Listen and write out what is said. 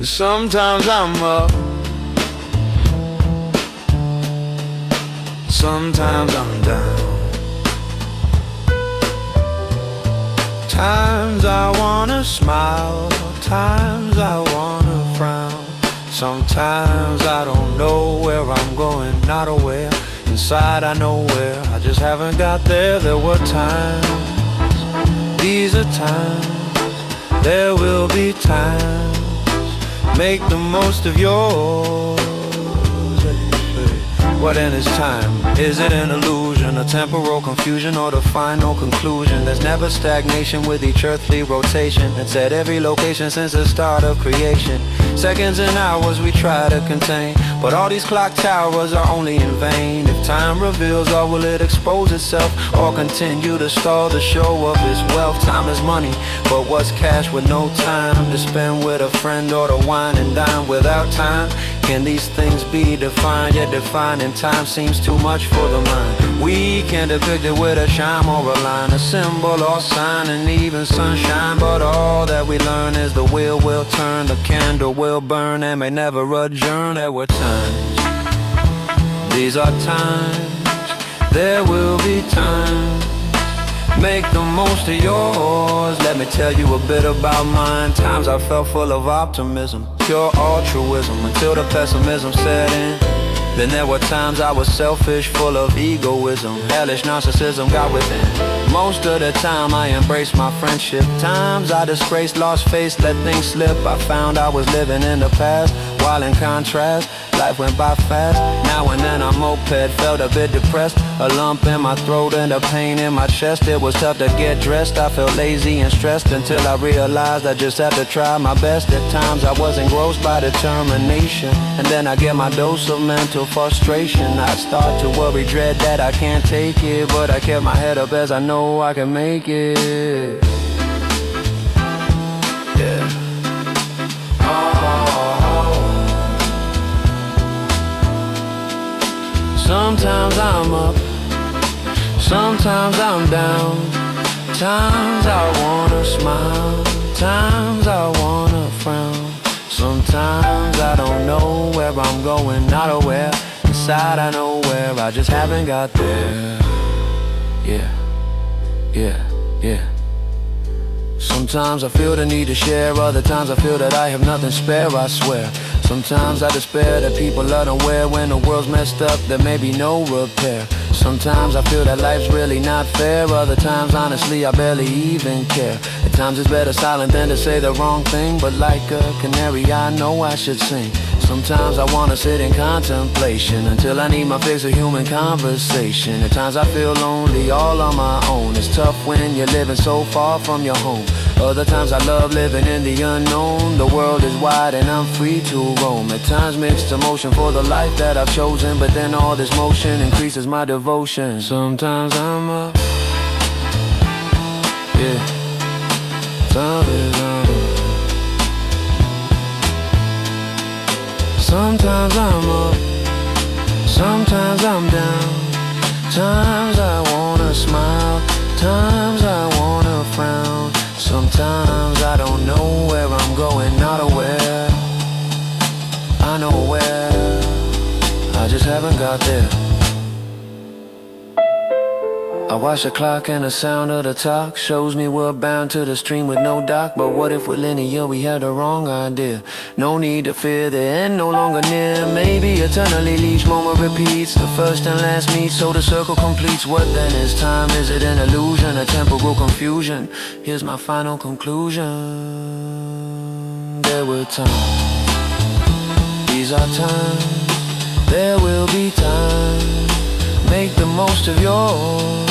Sometimes I'm up, sometimes I'm down. Times I wanna smile, times I wanna frown. Sometimes I don't know where I'm going, not aware. Inside I know where, I just haven't got there. There were times, these are times, there will be times. Make the most of yours. What in is time? Is it an illusion, a temporal confusion, or the final conclusion? There's never stagnation with each earthly rotation. It's at every location since the start of creation. Seconds and hours we try to contain, but all these clock towers are only in vain. If time reveals all, will it expose itself, or continue to stall the show of its wealth? Time is money, but what's cash with no time to spend with a friend, or to wine and dine without time? Can these things be defined? Yet defining time seems too much for the mind. We can depict it with a chime or a line, a symbol or sign, and even sunshine. But all that we learn is the wheel will turn, the candle will burn, and may never adjourn. There were times, these are times, there will be times. Make the most of yours. Let me tell you a bit about mine. Times I felt full of optimism, pure altruism, until the pessimism set in. Then there were times I was selfish, full of egoism, hellish narcissism got within. Most of the time I embraced my friendship. Times I disgraced, lost face, let things slip. I found I was living in the past, while in contrast, life went by fast. Now and then I moped, felt a bit depressed, a lump in my throat and a pain in my chest. It was tough to get dressed, I felt lazy and stressed, until I realized I just had to try my best. At times I was engrossed by determination, and then I get my dose of mental frustration. I start to worry, dread that I can't take it, but I kept my head up as I know I can make it. Yeah. Sometimes I'm up, sometimes I'm down. Times I wanna smile, times I wanna frown. Sometimes I don't know where I'm going, not aware. Inside I know where, I just haven't got there. Yeah, yeah, yeah. Sometimes I feel the need to share, other times I feel that I have nothing spare, I swear. Sometimes I despair that people are unaware when the world's messed up, there may be no repair. Sometimes I feel that life's really not fair, other times honestly I barely even care. At times it's better silent than to say the wrong thing, but like a canary I know I should sing. Sometimes I wanna sit in contemplation until I need my fix of human conversation. At times I feel lonely all on my own. It's tough when you're living so far from your home. Other times I love living in the unknown. The world is wide and I'm free to roam. At times mixed emotion for the life that I've chosen, but then all this motion increases my devotion. Sometimes I'm up, yeah, sometimes I'm up. Sometimes I'm up, sometimes I'm down. Times I wanna smile, times I wanna frown. Sometimes I don't know where I'm going, not aware. I know where, I just haven't got there. I watch the clock and the sound of the talk shows me we're bound to the stream with no dock. But what if we're linear, we had the wrong idea? No need to fear, the end no longer near. Maybe eternally each moment repeats, the first and last meet, so the circle completes. What then is time? Is it an illusion, a temporal confusion? Here's my final conclusion. There were times, these are times, there will be times. Make the most of yours.